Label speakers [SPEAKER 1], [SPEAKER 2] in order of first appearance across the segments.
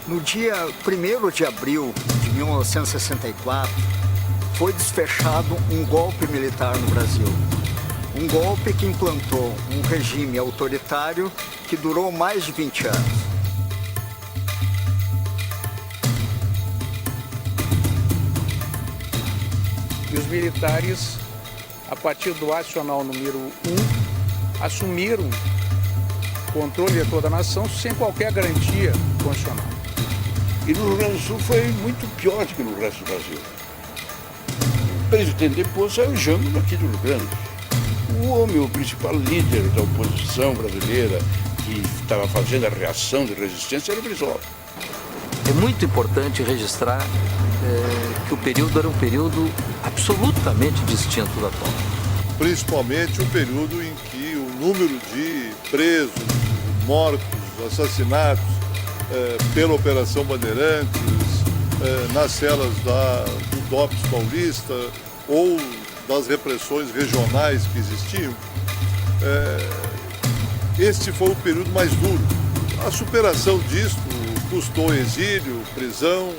[SPEAKER 1] No dia 1º de abril de 1964, foi desfechado um golpe militar no Brasil. Um golpe que implantou um regime autoritário que durou mais de 20 anos.
[SPEAKER 2] E os militares, a partir do adicional número 1, assumiram o controle de toda a nação sem qualquer garantia constitucional.
[SPEAKER 3] E no Rio Grande do Sul foi muito pior do que no resto do Brasil. O presidente depois é o Jango aqui do Rio Grande. O homem, o principal líder da oposição brasileira, que estava fazendo a reação de resistência, era o Brizola.
[SPEAKER 4] É muito importante registrar que o período era um período absolutamente distinto do atual.
[SPEAKER 5] Principalmente um período em que o número de presos, mortos, assassinatos pela Operação Bandeirantes, nas celas do DOPS paulista ou das repressões regionais que existiam, este foi o período mais duro. A superação disso custou exílio, prisão.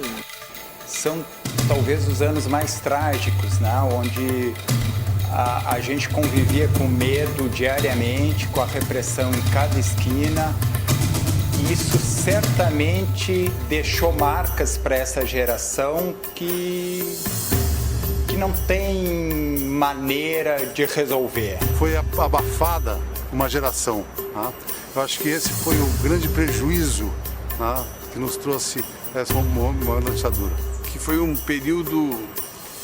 [SPEAKER 6] São talvez os anos mais trágicos, né? Onde a gente convivia com medo diariamente, com a repressão em cada esquina. Isso certamente deixou marcas para essa geração que não tem maneira de resolver.
[SPEAKER 7] Foi abafada uma geração. Tá? Eu acho que esse foi o grande prejuízo, tá? Que nos trouxe essa uma ditadura. Que foi um período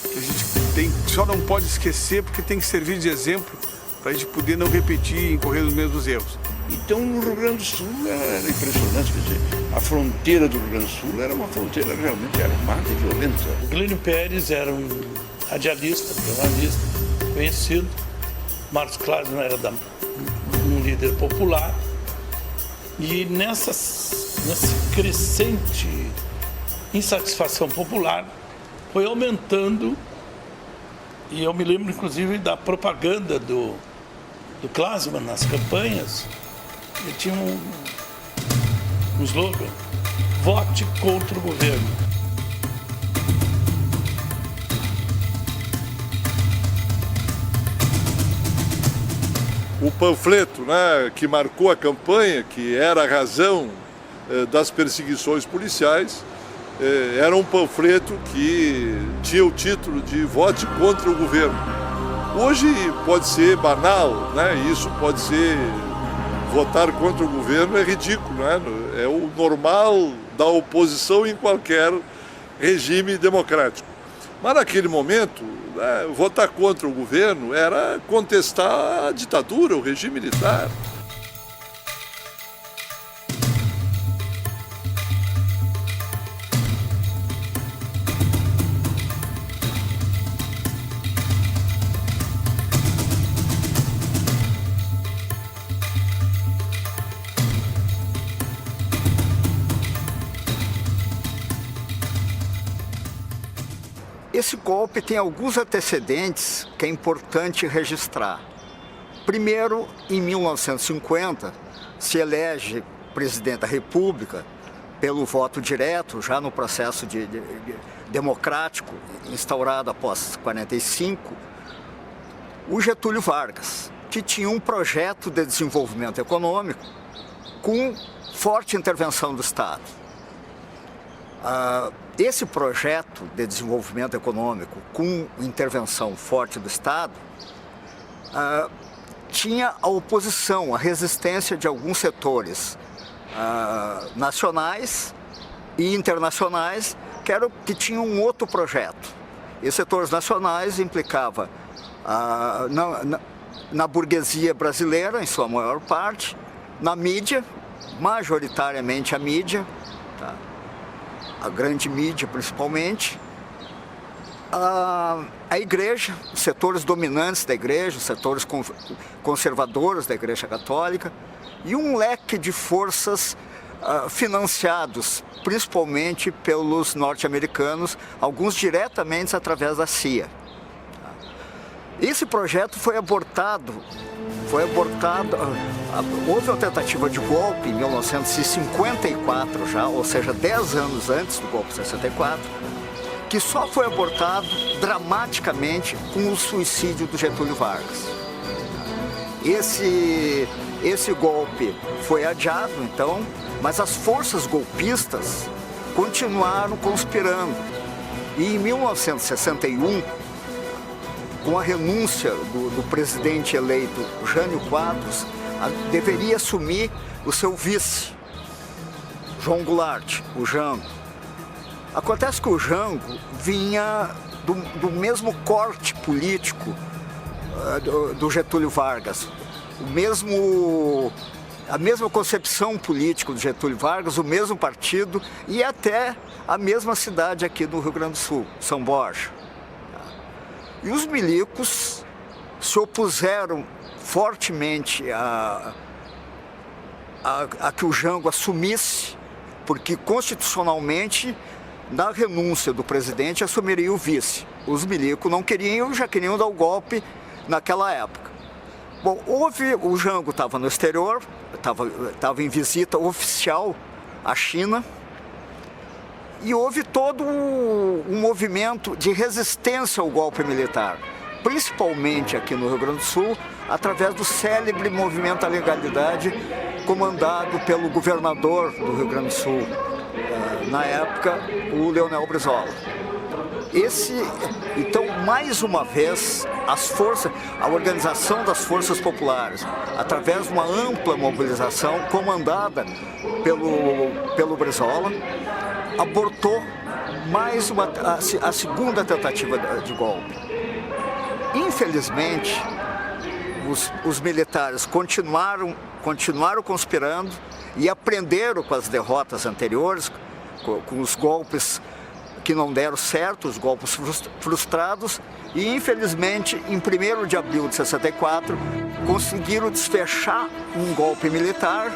[SPEAKER 7] que a gente só não pode esquecer porque tem que servir de exemplo para a gente poder não repetir e incorrer nos mesmos erros.
[SPEAKER 3] Então, no Rio Grande do Sul era impressionante, quer dizer, a fronteira do Rio Grande do Sul era uma fronteira realmente armada e violenta.
[SPEAKER 8] O Glênio Pérez era um radialista, jornalista conhecido. Marcos Claros era um líder popular. E nessa crescente insatisfação popular foi aumentando. E eu me lembro, inclusive, da propaganda do Klasman nas campanhas. Ele tinha um slogan: vote contra o governo.
[SPEAKER 5] O panfleto, né, que marcou a campanha, que era a razão das perseguições policiais, era um panfleto que tinha o título de vote contra o governo. Hoje pode ser banal, né? Isso pode ser... Votar contra o governo é ridículo, né? É o normal da oposição em qualquer regime democrático. Mas naquele momento, né, votar contra o governo era contestar a ditadura, o regime militar.
[SPEAKER 1] Esse golpe tem alguns antecedentes que é importante registrar. Primeiro, em 1950, se elege presidente da República pelo voto direto, já no processo democrático instaurado após 45, o Getúlio Vargas, que tinha um projeto de desenvolvimento econômico com forte intervenção do Estado. Esse projeto de desenvolvimento econômico com intervenção forte do Estado tinha a oposição, a resistência de alguns setores nacionais e internacionais que tinham um outro projeto. E os setores nacionais implicavam na burguesia brasileira, em sua maior parte, na mídia, majoritariamente a mídia, tá? A grande mídia principalmente, a igreja, os setores dominantes da igreja, os setores conservadores da Igreja Católica e um leque de forças financiados principalmente pelos norte-americanos, alguns diretamente através da CIA. Esse projeto foi abortado foi abortado. Houve uma tentativa de golpe em 1954 já, ou seja, 10 anos antes do golpe de 64, que só foi abortado dramaticamente com o suicídio do Getúlio Vargas. Esse golpe foi adiado, então, mas as forças golpistas continuaram conspirando. E em 1961, com a renúncia do presidente eleito Jânio Quadros, deveria assumir o seu vice, João Goulart, o Jango. Acontece que o Jango vinha do mesmo corte político do Getúlio Vargas, a mesma concepção política do Getúlio Vargas, o mesmo partido e até a mesma cidade aqui do Rio Grande do Sul, São Borja. E os milicos se opuseram fortemente a que o Jango assumisse, porque constitucionalmente, na renúncia do presidente, assumiria o vice. Os milicos não queriam, já queriam dar o golpe naquela época. Bom, o Jango estava no exterior, estava em visita oficial à China, e houve todo um movimento de resistência ao golpe militar, principalmente aqui no Rio Grande do Sul, através do célebre Movimento à Legalidade, comandado pelo governador do Rio Grande do Sul, na época, o Leonel Brizola. Então, mais uma vez, a organização das forças populares, através de uma ampla mobilização comandada pelo Brizola, abortou a segunda tentativa de golpe. Infelizmente, os militares continuaram conspirando e aprenderam com as derrotas anteriores, com os golpes que não deram certo, os golpes frustrados, e infelizmente, em 1º de abril de 64, conseguiram desfechar um golpe militar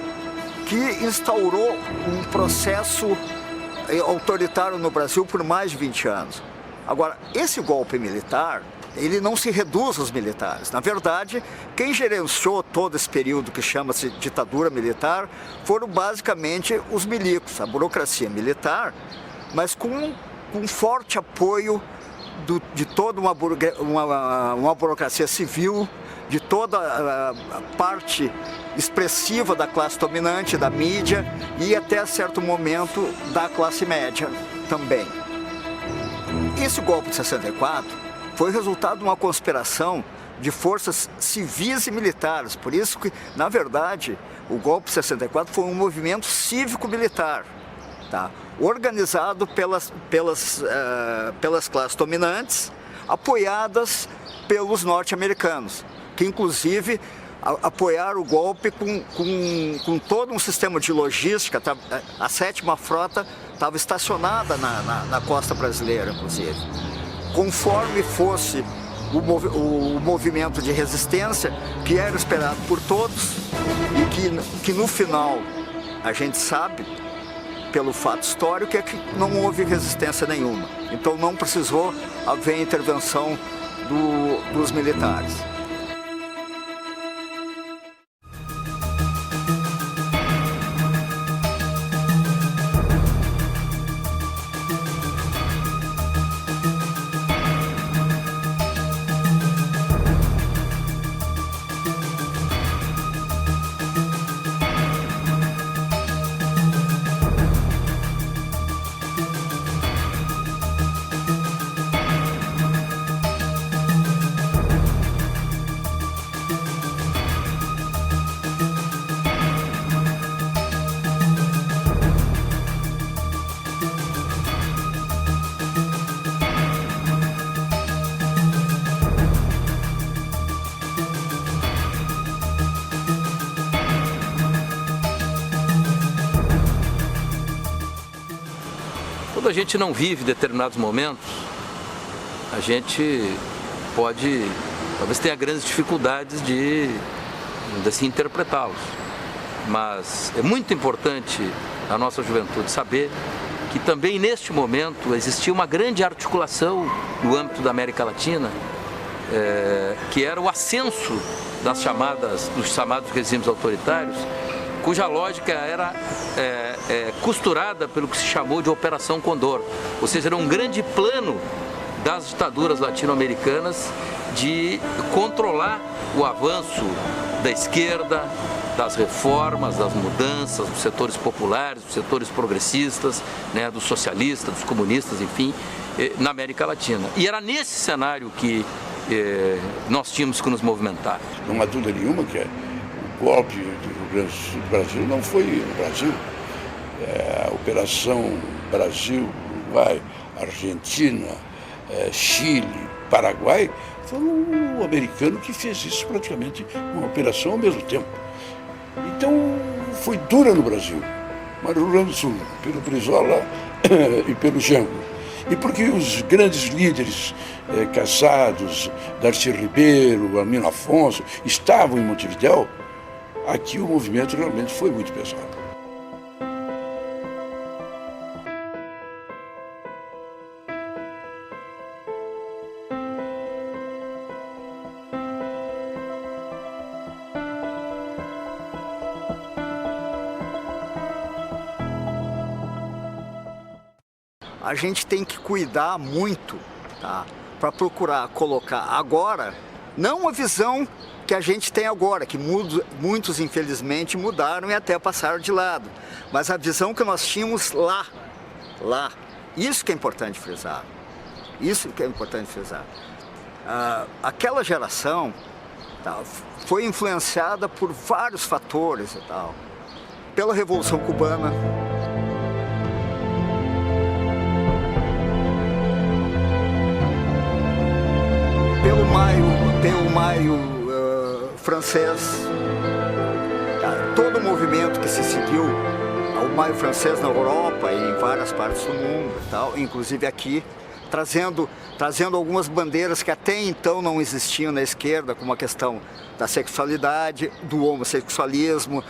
[SPEAKER 1] que instaurou um processo autoritário no Brasil por mais de 20 anos. Agora, esse golpe militar, ele não se reduz aos militares. Na verdade, quem gerenciou todo esse período que chama-se ditadura militar foram basicamente os milicos, a burocracia militar, mas com um forte apoio de toda uma burocracia civil, de toda a parte expressiva da classe dominante, da mídia e até certo momento da classe média também. Esse golpe de 64 foi resultado de uma conspiração de forças civis e militares, por isso que, na verdade, o golpe de 64 foi um movimento cívico-militar, tá? Organizado pelas classes dominantes, apoiadas pelos norte-americanos, que inclusive apoiaram o golpe com todo um sistema de logística. A 7ª Frota estava estacionada na costa brasileira, inclusive. Conforme fosse o movimento de resistência, que era esperado por todos, e que no final a gente sabe, pelo fato histórico, é que não houve resistência nenhuma. Então não precisou haver intervenção dos militares.
[SPEAKER 4] Quando a gente não vive determinados momentos, a gente talvez tenha grandes dificuldades de se interpretá-los. Mas é muito importante a nossa juventude saber que também neste momento existia uma grande articulação no âmbito da América Latina que era o ascenso dos chamados regimes autoritários, cuja lógica era costurada pelo que se chamou de Operação Condor, ou seja, era um grande plano das ditaduras latino-americanas de controlar o avanço da esquerda, das reformas, das mudanças, dos setores populares, dos setores progressistas, né, dos socialistas, dos comunistas, enfim, na América Latina. E era nesse cenário que nós tínhamos que nos movimentar.
[SPEAKER 3] Não há dúvida nenhuma que o golpe do Rio Grande do Sul do Brasil não foi no Brasil. A Operação Brasil, Uruguai, Argentina, Chile, Paraguai, foi o americano que fez isso praticamente uma operação ao mesmo tempo. Então, foi dura no Brasil, mas no Rio Grande do Sul, pelo Brizola e pelo Jango. E porque os grandes líderes caçados, Darcy Ribeiro, Armino Afonso, estavam em Montevidéu, aqui o movimento realmente foi muito pesado.
[SPEAKER 1] A gente tem que cuidar muito, tá, para procurar colocar agora, não a visão que a gente tem agora, que muitos infelizmente mudaram e até passaram de lado, mas a visão que nós tínhamos lá. Isso que é importante frisar. Aquela geração, tá, foi influenciada por vários fatores e tal, pela Revolução Cubana, pelo maio francês, todo o movimento que se seguiu ao maio francês na Europa e em várias partes do mundo, e tal, inclusive aqui, trazendo algumas bandeiras que até então não existiam na esquerda, como a questão da sexualidade, do homossexualismo,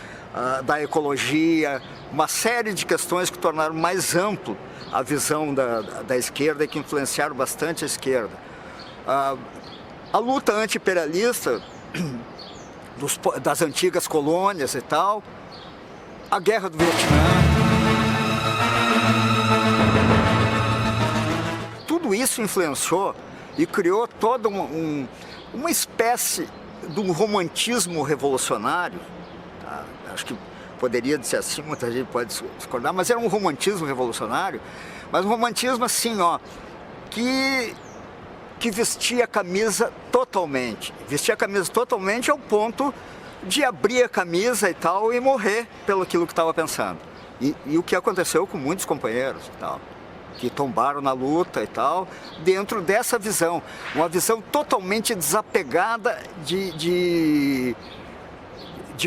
[SPEAKER 1] da ecologia, uma série de questões que tornaram mais amplo a visão da esquerda e que influenciaram bastante a esquerda. A luta anti-imperialista das antigas colônias e tal, a guerra do Vietnã, tudo isso influenciou e criou toda uma espécie de um romantismo revolucionário, tá? Acho que poderia dizer assim, muita gente pode discordar, mas era um romantismo revolucionário, mas um romantismo assim, ó, que vestia a camisa totalmente. Vestia a camisa totalmente ao ponto de abrir a camisa e tal e morrer pelo aquilo que estava pensando. E o que aconteceu com muitos companheiros e tal, que tombaram na luta e tal, dentro dessa visão. Uma visão totalmente desapegada de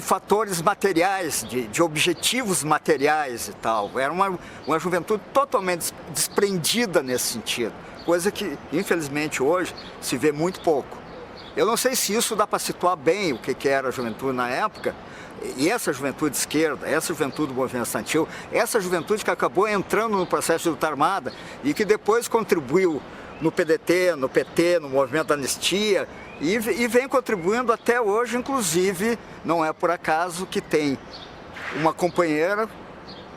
[SPEAKER 1] fatores materiais, de objetivos materiais e tal. Era uma juventude totalmente desprendida nesse sentido. Coisa que, infelizmente, hoje se vê muito pouco. Eu não sei se isso dá para situar bem o que era a juventude na época, e essa juventude de esquerda, essa juventude do movimento estudantil, essa juventude que acabou entrando no processo de luta armada e que depois contribuiu no PDT, no PT, no movimento da anistia, e vem contribuindo até hoje, inclusive, não é por acaso que tem uma companheira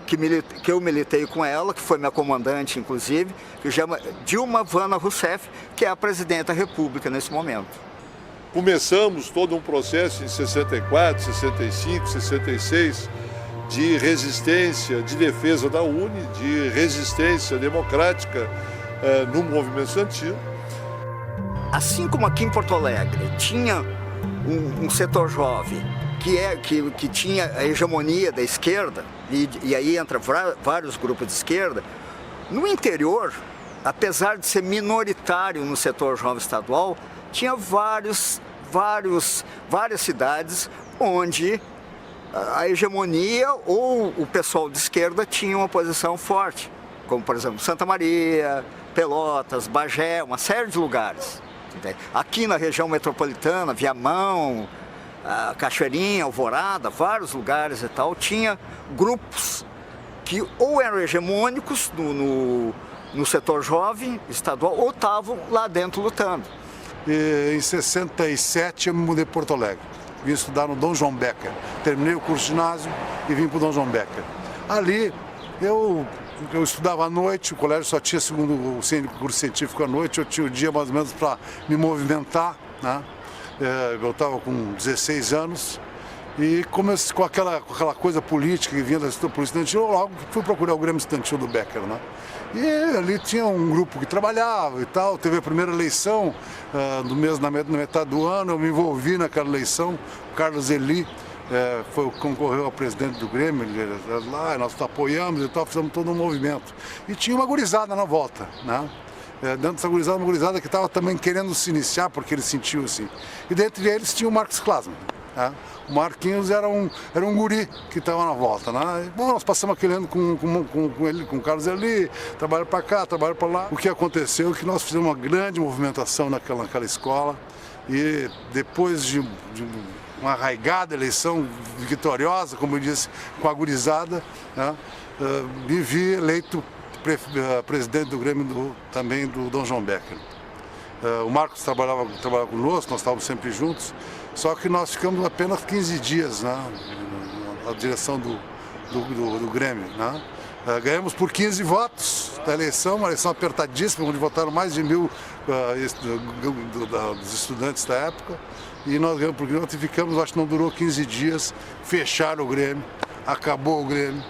[SPEAKER 1] que eu militei com ela, que foi minha comandante, inclusive, que chama Dilma Vana Rousseff, que é a presidente da República nesse momento.
[SPEAKER 5] Começamos todo um processo em 64, 65, 66, de resistência, de defesa da UNE, de resistência democrática no movimento estudantil.
[SPEAKER 1] Assim como aqui em Porto Alegre tinha um setor jovem que tinha a hegemonia da esquerda, e aí entra vários grupos de esquerda, no interior, apesar de ser minoritário no setor jovem estadual, tinha várias cidades onde a hegemonia ou o pessoal de esquerda tinha uma posição forte, como por exemplo Santa Maria, Pelotas, Bagé, uma série de lugares. Aqui na região metropolitana, Viamão, Cachoeirinha, Alvorada, vários lugares e tal, tinha grupos que ou eram hegemônicos no setor jovem estadual ou estavam lá dentro lutando.
[SPEAKER 7] e em 67 eu me mudei para Porto Alegre. Vim estudar no Dom João Becker. Terminei o curso de ginásio e vim para o Dom João Becker. Ali eu estudava à noite, o colégio só tinha segundo o curso científico à noite, eu tinha o dia mais ou menos para me movimentar, né? Eu estava com 16 anos e comecei com aquela coisa política que vinha da polícia estudantil, eu logo fui procurar o Grêmio Estudantil do Becker, né? E ali tinha um grupo que trabalhava e tal, teve a primeira eleição na metade do ano, eu me envolvi naquela eleição, o Carlos Eli concorreu ao presidente do Grêmio, lá, nós apoiamos e tal, fizemos todo um movimento. E tinha uma gurizada na volta, né? Dentro dessa gurizada, uma gurizada que estava também querendo se iniciar, porque ele sentiu assim. E dentre eles tinha o Marcos Klasman, né? O Marquinhos era um guri que estava na volta, né? E, bom, nós passamos aquele ano com ele, com o Carlos Eli, trabalho para cá, trabalho para lá. O que aconteceu é que nós fizemos uma grande movimentação naquela escola e depois de uma arraigada eleição vitoriosa, como eu disse, com a gurizada, né? Me vi eleito presidente do Grêmio também do Dom João Becker. O Marcos trabalhava conosco, nós estávamos sempre juntos, só que nós ficamos apenas 15 dias, né, na direção do Grêmio, né? Ganhamos por 15 votos da eleição, uma eleição apertadíssima, onde votaram mais de 1000 dos estudantes da época, e nós ganhamos por 15 votos e ficamos, acho que não durou 15 dias, fecharam o Grêmio, acabou o Grêmio,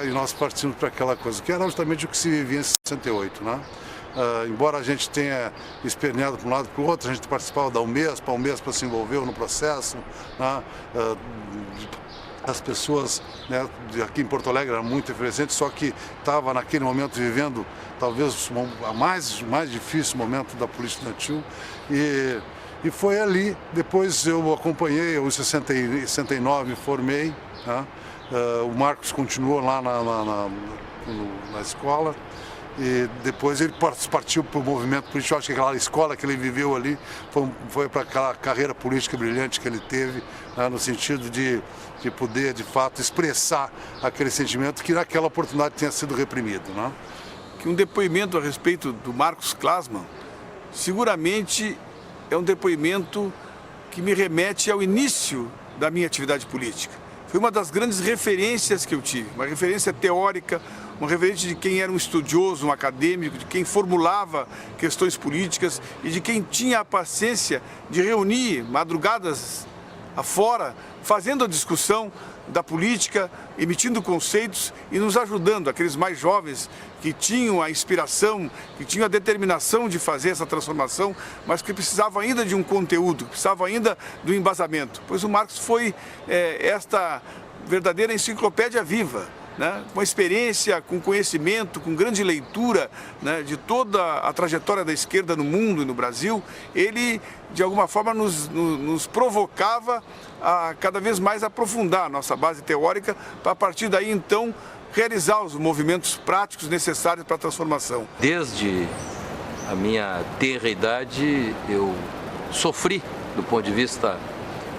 [SPEAKER 7] e nós partimos para aquela coisa, que era justamente o que se vivia em 68, né? Embora a gente tenha esperneado para um lado e para o outro, a gente participava da Palmeiras se envolveu no processo, né? As pessoas, né, aqui em Porto Alegre eram muito efervescentes, só que estava naquele momento vivendo talvez o mais difícil momento da política estudantil, e foi ali, depois eu acompanhei, eu em 69 me formei, né? O Marcos continuou lá na escola e depois ele partiu para o movimento político. Acho que aquela escola que ele viveu ali foi para aquela carreira política brilhante que ele teve, né, no sentido de poder, de fato, expressar aquele sentimento que naquela oportunidade tinha sido reprimido, né?
[SPEAKER 9] Que um depoimento a respeito do Marcos Klasman seguramente é um depoimento que me remete ao início da minha atividade política. Foi uma das grandes referências que eu tive, uma referência teórica, uma referência de quem era um estudioso, um acadêmico, de quem formulava questões políticas e de quem tinha a paciência de reunir madrugadas afora, fazendo a discussão da política, emitindo conceitos e nos ajudando, aqueles mais jovens que tinham a inspiração, que tinham a determinação de fazer essa transformação, mas que precisavam ainda de um conteúdo, que precisavam ainda do embasamento. Pois o Marcos foi esta verdadeira enciclopédia viva, né? Com experiência, com conhecimento, com grande leitura, né, de toda a trajetória da esquerda no mundo e no Brasil. Ele, de alguma forma, nos provocava a cada vez mais aprofundar a nossa base teórica, para a partir daí, então, realizar os movimentos práticos necessários para a transformação.
[SPEAKER 4] Desde a minha tenra idade, eu sofri, do ponto de vista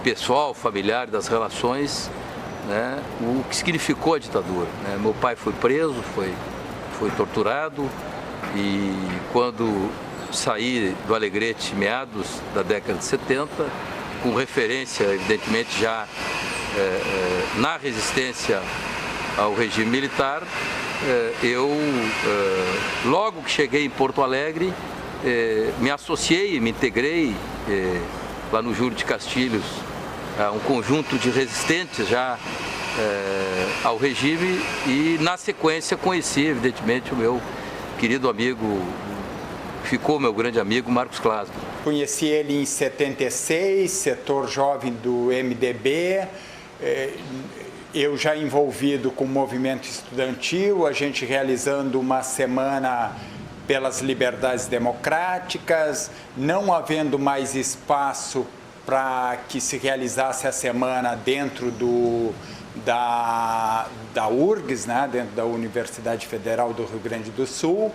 [SPEAKER 4] pessoal, familiar, das relações, né, o que significou a ditadura, né? Meu pai foi preso, foi torturado, e quando saí do Alegrete, meados da década de 70, com referência, evidentemente, já na resistência ao regime militar, eu, logo que cheguei em Porto Alegre, me associei, me integrei lá no Júlio de Castilhos, um conjunto de resistentes já ao regime, e na sequência conheci, evidentemente, o meu querido amigo, ficou meu grande amigo, Marcos Klasman.
[SPEAKER 6] Conheci ele em 76, setor jovem do MDB, eu já envolvido com o movimento estudantil, a gente realizando uma semana pelas liberdades democráticas, não havendo mais espaço para que se realizasse a semana dentro da URGS, né, dentro da Universidade Federal do Rio Grande do Sul,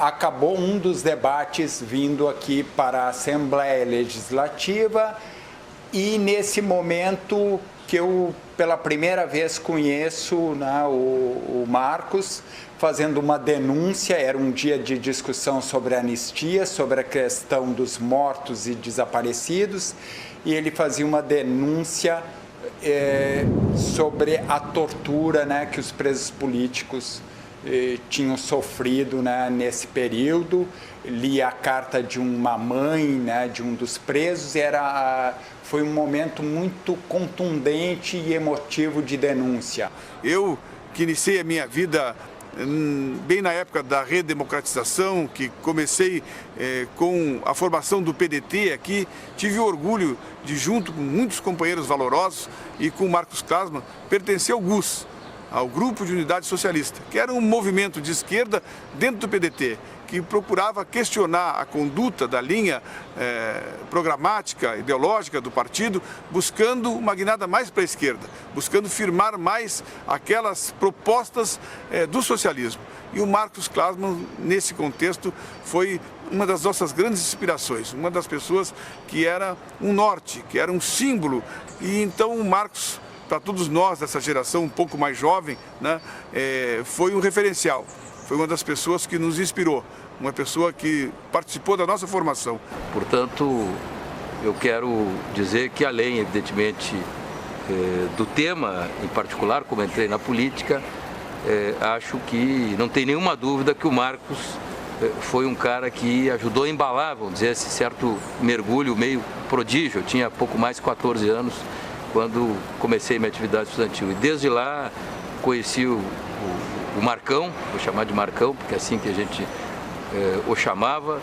[SPEAKER 6] acabou um dos debates vindo aqui para a Assembleia Legislativa, e nesse momento que eu, pela primeira vez, conheço, né, o Marcos fazendo uma denúncia. Era um dia de discussão sobre a anistia, sobre a questão dos mortos e desaparecidos, e ele fazia uma denúncia sobre a tortura, né, que os presos políticos tinham sofrido, né, nesse período. Li a carta de uma mãe, né, de um dos presos, foi um momento muito contundente e emotivo de denúncia.
[SPEAKER 9] Eu, que iniciei a minha vida bem na época da redemocratização, que comecei com a formação do PDT aqui, tive o orgulho de, junto com muitos companheiros valorosos e com Marcos Klasman, pertencer ao GUS, ao Grupo de Unidade Socialista, que era um movimento de esquerda dentro do PDT, que procurava questionar a conduta da linha programática, ideológica do partido, buscando uma guinada mais para a esquerda, buscando firmar mais aquelas propostas do socialismo. E o Marcos Klasman, nesse contexto, foi uma das nossas grandes inspirações, uma das pessoas que era um norte, que era um símbolo. E então o Marcos, para todos nós dessa geração um pouco mais jovem, né, foi um referencial. Foi uma das pessoas que nos inspirou, uma pessoa que participou da nossa formação.
[SPEAKER 4] Portanto, eu quero dizer que, além, evidentemente, do tema em particular, como entrei na política, acho que não tem nenhuma dúvida que o Marcos foi um cara que ajudou a embalar, vamos dizer, esse certo mergulho meio prodígio. Eu tinha pouco mais de 14 anos quando comecei minha atividade estudantil. E desde lá conheci o Marcão, vou chamar de Marcão, porque é assim que a gente o chamava,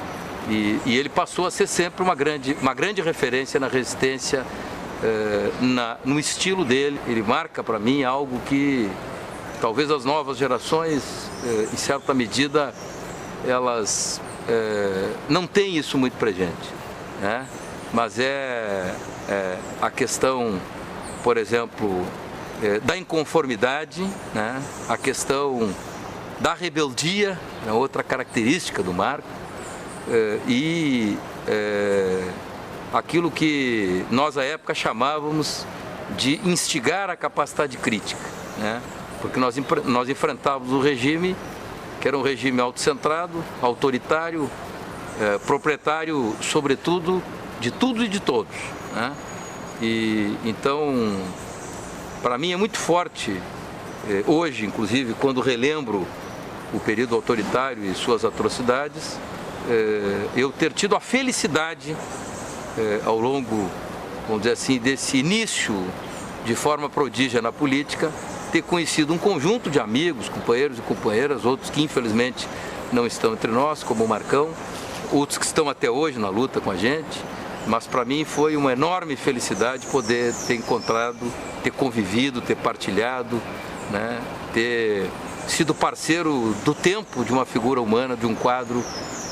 [SPEAKER 4] e ele passou a ser sempre uma grande referência na resistência, no estilo dele. Ele marca para mim algo que talvez as novas gerações, em certa medida, elas não têm isso muito presente, né? Mas a questão, por exemplo, da inconformidade, né? A questão da rebeldia, né? Outra característica do Marco, e aquilo que nós à época chamávamos de instigar a capacidade crítica, né? Porque nós enfrentávamos o regime, que era um regime autocentrado, autoritário, proprietário, sobretudo, de tudo e de todos, né? E então, para mim é muito forte, hoje, inclusive, quando relembro o período autoritário e suas atrocidades, eu ter tido a felicidade, ao longo, vamos dizer assim, desse início de forma prodígia na política, ter conhecido um conjunto de amigos, companheiros e companheiras, outros que infelizmente não estão entre nós, como o Marcão, outros que estão até hoje na luta com a gente, mas para mim foi uma enorme felicidade poder ter encontrado, ter convivido, ter partilhado, né, ter sido parceiro do tempo de uma figura humana, de um quadro,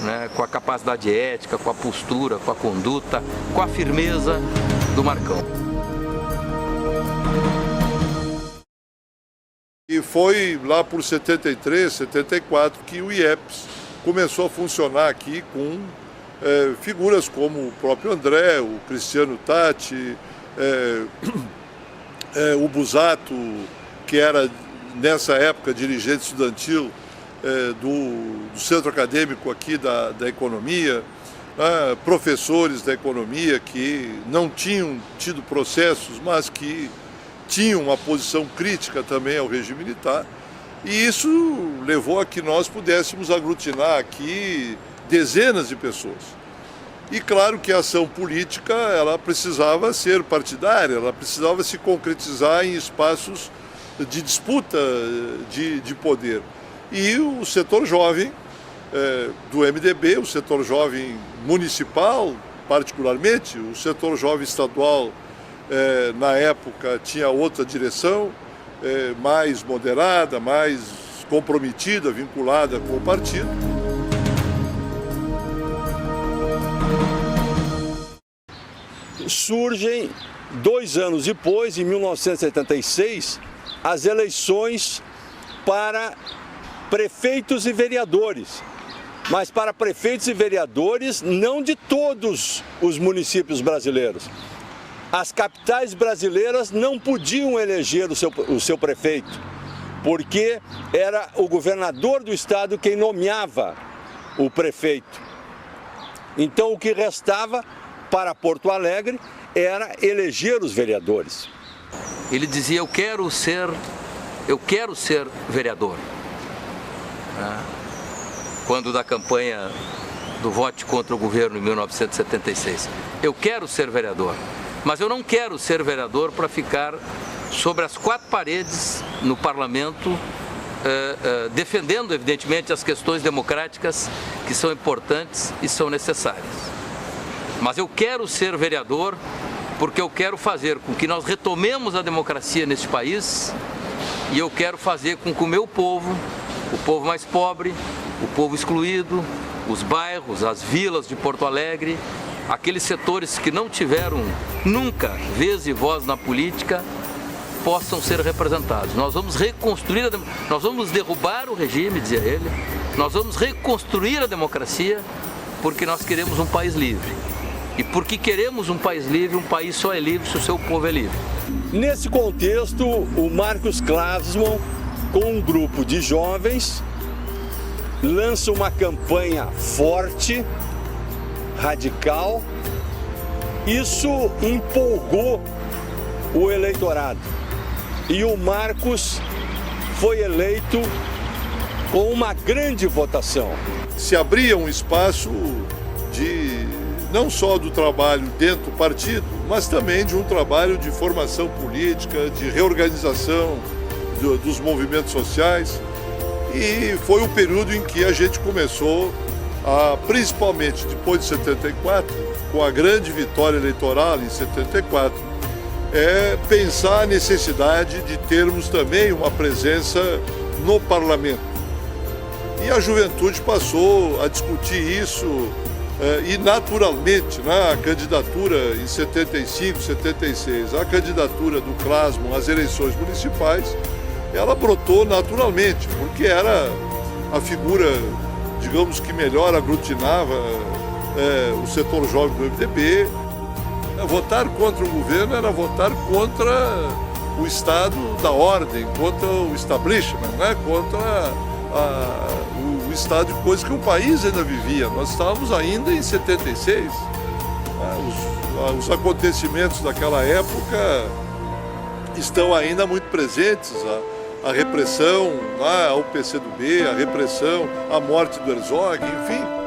[SPEAKER 4] né, com a capacidade ética, com a postura, com a conduta, com a firmeza do Marcão.
[SPEAKER 5] E foi lá por 73, 74 que o IEPS começou a funcionar aqui com figuras como o próprio André, o Cristiano Tati, o Busato, que era nessa época dirigente estudantil do centro acadêmico aqui da economia, professores da economia que não tinham tido processos, mas que tinham uma posição crítica também ao regime militar, e isso levou a que nós pudéssemos aglutinar aqui dezenas de pessoas. E claro que a ação política ela precisava ser partidária, ela precisava se concretizar em espaços de disputa de poder. E o setor jovem do MDB, o setor jovem municipal particularmente, o setor jovem estadual na época tinha outra direção, mais moderada, mais comprometida, vinculada com o partido.
[SPEAKER 10] Surgem 2 anos depois, em 1976, as eleições para prefeitos e vereadores. Mas para prefeitos e vereadores não de todos os municípios brasileiros. as capitais brasileiras não podiam eleger o seu prefeito, porque era o governador do estado quem nomeava o prefeito. Então, o que restava para Porto Alegre era eleger os vereadores.
[SPEAKER 4] Ele dizia, eu quero ser vereador. Quando da campanha do voto contra o governo em 1976. Eu quero ser vereador, mas eu não quero ser vereador para ficar sobre as quatro paredes no parlamento, defendendo, evidentemente, as questões democráticas que são importantes e são necessárias. Mas eu quero ser vereador porque eu quero fazer com que nós retomemos a democracia neste país e eu quero fazer com que o meu povo, o povo mais pobre, o povo excluído, os bairros, as vilas de Porto Alegre, aqueles setores que não tiveram nunca vez e voz na política, possam ser representados. Nós vamos reconstruir, nós vamos derrubar o regime, dizia ele, nós vamos reconstruir a democracia porque nós queremos um país livre. E porque queremos um país livre, um país só é livre se o seu povo é livre.
[SPEAKER 10] Nesse contexto, o Marcos Klassmann, com um grupo de jovens, lança uma campanha forte, radical. Isso empolgou o eleitorado. E o Marcos foi eleito com uma grande votação.
[SPEAKER 5] Se abria um espaço não só do trabalho dentro do partido, mas também de um trabalho de formação política, de reorganização dos movimentos sociais. E foi o período em que a gente começou principalmente depois de 74, com a grande vitória eleitoral em 74, pensar a necessidade de termos também uma presença no parlamento. E a juventude passou a discutir isso e naturalmente, a candidatura em 75, 76, a candidatura do Klassmann às eleições municipais, ela brotou naturalmente, porque era a figura, digamos, que melhor aglutinava o setor jovem do MDB. Votar contra o governo era votar contra o Estado da ordem, contra o establishment, contra o estado de coisas que o país ainda vivia. Nós estávamos ainda em 76. Os acontecimentos daquela época estão ainda muito presentes. A repressão ao PCdoB, a repressão, a morte do Herzog, enfim.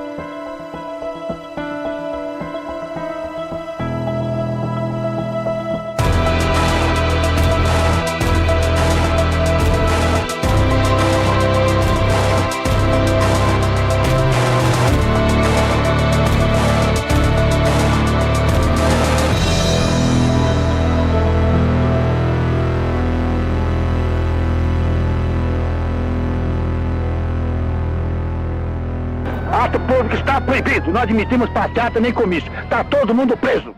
[SPEAKER 11] Ato público está proibido. Não admitimos passeata nem comício. Está todo mundo preso.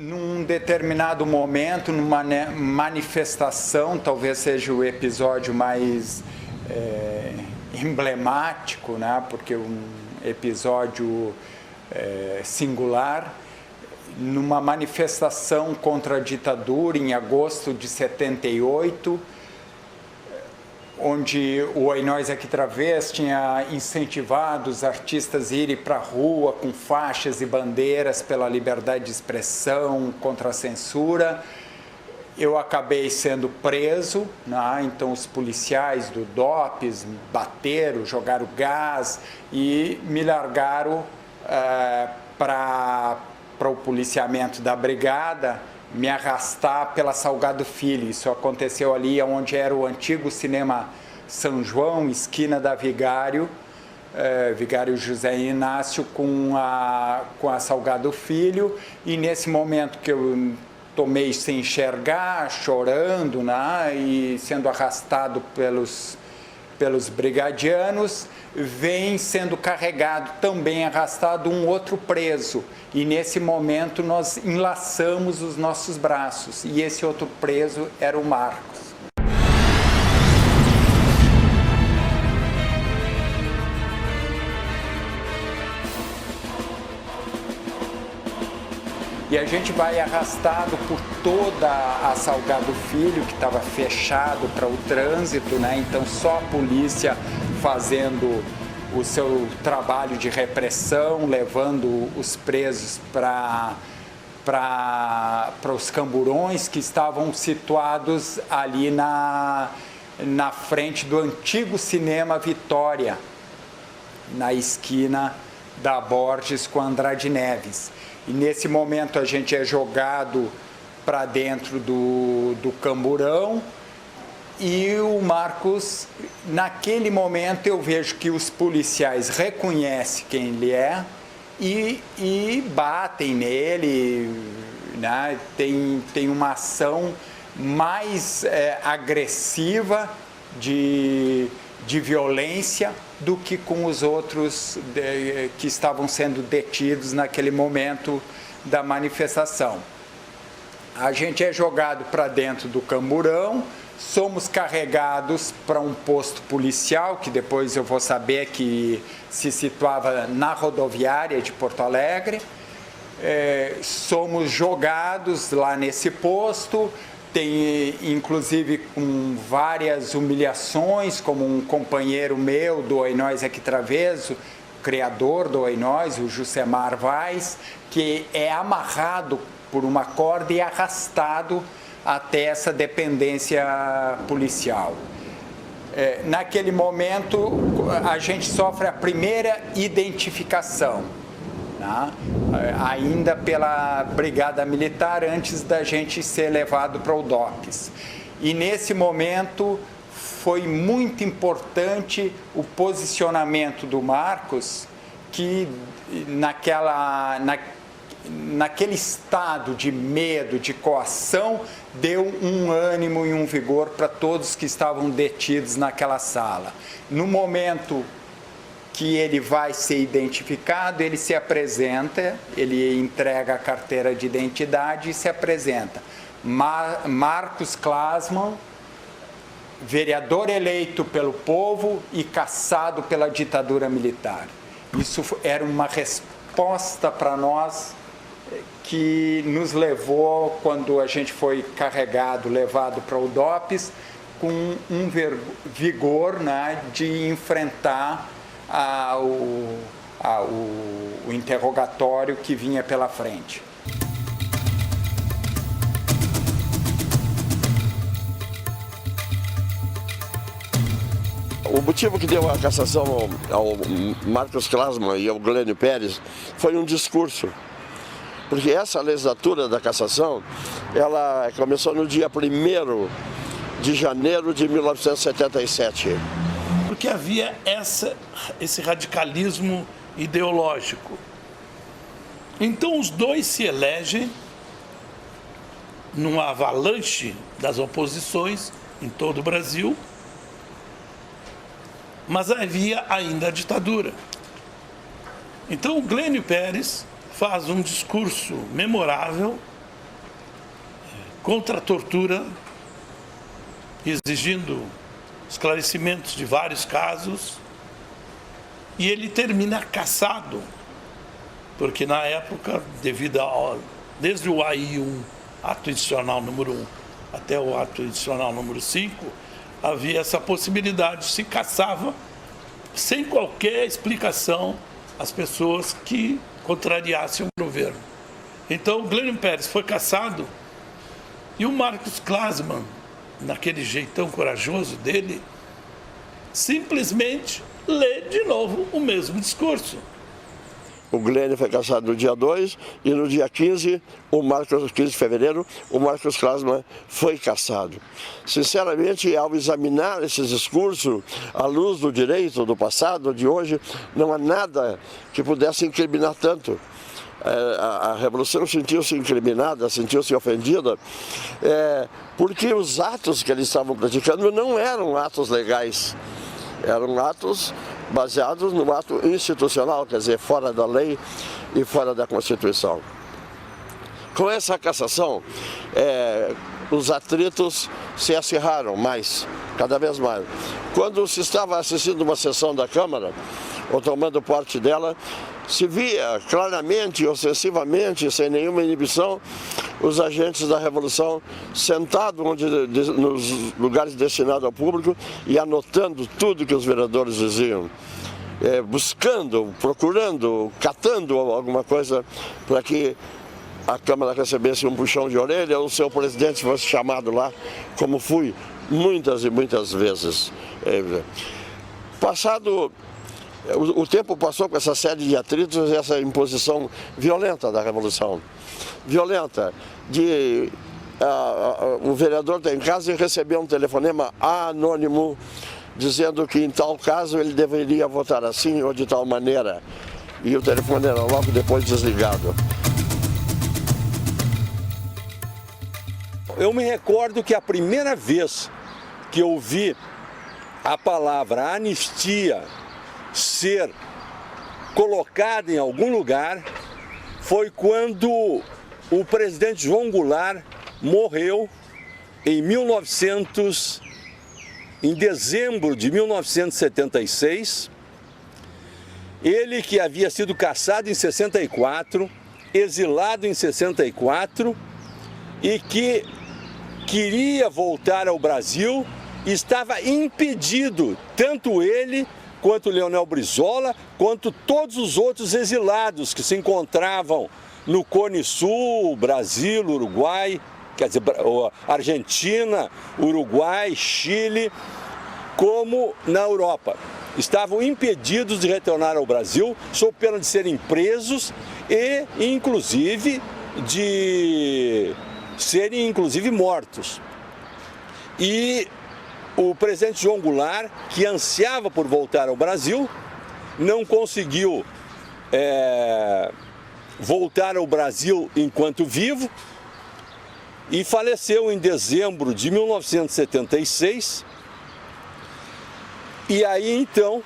[SPEAKER 6] Num determinado momento, numa manifestação, talvez seja o episódio mais emblemático, porque um episódio singular, numa manifestação contra a ditadura em agosto de 78, onde o Oi Nós Aqui Travês tinha incentivado os artistas a irem para a rua com faixas e bandeiras pela liberdade de expressão, contra a censura. Eu acabei sendo preso, então os policiais do DOPS me bateram, jogaram gás e me largaram para o policiamento da brigada, me arrastar pela Salgado Filho. Isso aconteceu ali onde era o antigo cinema São João, esquina da Vigário, Vigário José Inácio com a Salgado Filho. E nesse momento que eu tomei sem enxergar, chorando, e sendo arrastado pelos pelos brigadianos, vem sendo carregado, também arrastado, um outro preso. E nesse momento nós enlaçamos os nossos braços. E esse outro preso era o Marcos. E a gente vai arrastado por toda a Salgado Filho, que estava fechado para o trânsito, né? Então só a polícia fazendo o seu trabalho de repressão, levando os presos para os camburões que estavam situados ali na frente do antigo Cinema Vitória, na esquina da Borges com Andrade Neves. E nesse momento a gente é jogado para dentro do camburão e o Marcos, naquele momento eu vejo que os policiais reconhecem quem ele é e batem nele, né? Tem uma ação mais agressiva de violência do que com os outros que estavam sendo detidos naquele momento da manifestação. A gente é jogado para dentro do camburão, somos carregados para um posto policial, que depois eu vou saber que se situava na rodoviária de Porto Alegre. Somos jogados lá nesse posto, tem inclusive com várias humilhações, como um companheiro meu do Oi Nós Aqui Traveso, criador do Oi Nós, o Jusemar Vaz, que é amarrado por uma corda e arrastado até essa dependência policial. Naquele momento, a gente sofre a primeira identificação, né? Ainda pela Brigada Militar, antes da gente ser levado para o DOPS. E nesse momento foi muito importante o posicionamento do Marcos, que naquele estado de medo, de coação, deu um ânimo e um vigor para todos que estavam detidos naquela sala. No momento que ele vai ser identificado, ele se apresenta, ele entrega a carteira de identidade e se apresenta. Marcos Klasman, vereador eleito pelo povo e cassado pela ditadura militar. Isso era uma resposta para nós que nos levou, quando a gente foi carregado, levado para o DOPS, com um vigor, né, de enfrentar o interrogatório que vinha pela frente.
[SPEAKER 12] O motivo que deu a cassação ao Marcos Klasman e ao Glênio Pérez foi um discurso. Porque essa legislatura da cassação, ela começou no dia 1º de janeiro de 1977.
[SPEAKER 8] Porque havia esse radicalismo ideológico. Então os dois se elegem numa avalanche das oposições em todo o Brasil, mas havia ainda a ditadura. Então o Glênio Pérez faz um discurso memorável contra a tortura, exigindo esclarecimentos de vários casos, e ele termina cassado, porque na época, desde o AI1, ato institucional número 1, até o ato institucional número 5, havia essa possibilidade, se cassava sem qualquer explicação as pessoas que contrariassem o governo. Então o Glênio Pérez foi cassado e o Marcos Klasman, naquele jeitão corajoso dele, simplesmente lê de novo o mesmo discurso.
[SPEAKER 12] O Glênio foi cassado no dia 2 e no dia 15 de fevereiro, o Marcos Klasman foi cassado. Sinceramente, ao examinar esses discursos, à luz do direito, do passado, de hoje, não há nada que pudesse incriminar tanto. A Revolução sentiu-se incriminada, sentiu-se ofendida, porque os atos que eles estavam praticando não eram atos legais. Eram atos baseados no ato institucional, quer dizer, fora da lei e fora da Constituição. Com essa cassação, os atritos se acirraram mais, cada vez mais. Quando se estava assistindo uma sessão da Câmara, ou tomando parte dela, se via claramente, ostensivamente, sem nenhuma inibição, os agentes da Revolução sentados nos lugares destinados ao público e anotando tudo que os vereadores diziam, buscando, procurando, catando alguma coisa para que a Câmara recebesse um puxão de orelha ou o seu presidente fosse chamado lá, como fui muitas e muitas vezes. O tempo passou com essa série de atritos e essa imposição violenta da Revolução. Violenta, o vereador está em casa e recebeu um telefonema anônimo dizendo que em tal caso ele deveria votar assim ou de tal maneira. E o telefone era logo depois desligado.
[SPEAKER 10] Eu me recordo que a primeira vez que eu vi a palavra anistia ser colocada em algum lugar foi quando o presidente João Goulart morreu em dezembro de 1976. Ele que havia sido cassado em 64, exilado em 64 e que queria voltar ao Brasil, estava impedido, tanto ele quanto Leonel Brizola, quanto todos os outros exilados que se encontravam no Cone Sul, Brasil, Uruguai, quer dizer, Argentina, Uruguai, Chile, como na Europa. Estavam impedidos de retornar ao Brasil, sob pena de serem presos e, inclusive, de serem, mortos. E o presidente João Goulart, que ansiava por voltar ao Brasil, não conseguiu voltar ao Brasil enquanto vivo e faleceu em dezembro de 1976. E aí então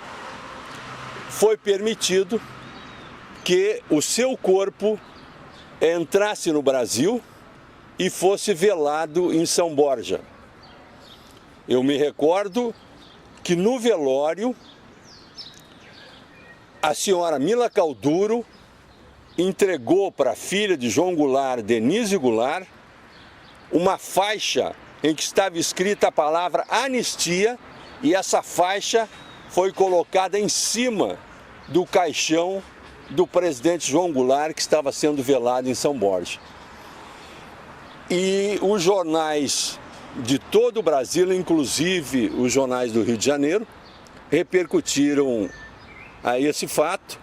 [SPEAKER 10] foi permitido que o seu corpo entrasse no Brasil e fosse velado em São Borja. Eu me recordo que no velório a senhora Mila Calduro entregou para a filha de João Goulart, Denise Goulart, uma faixa em que estava escrita a palavra anistia, e essa faixa foi colocada em cima do caixão do presidente João Goulart, que estava sendo velado em São Borja. E os jornais de todo o Brasil, inclusive os jornais do Rio de Janeiro, repercutiram a esse fato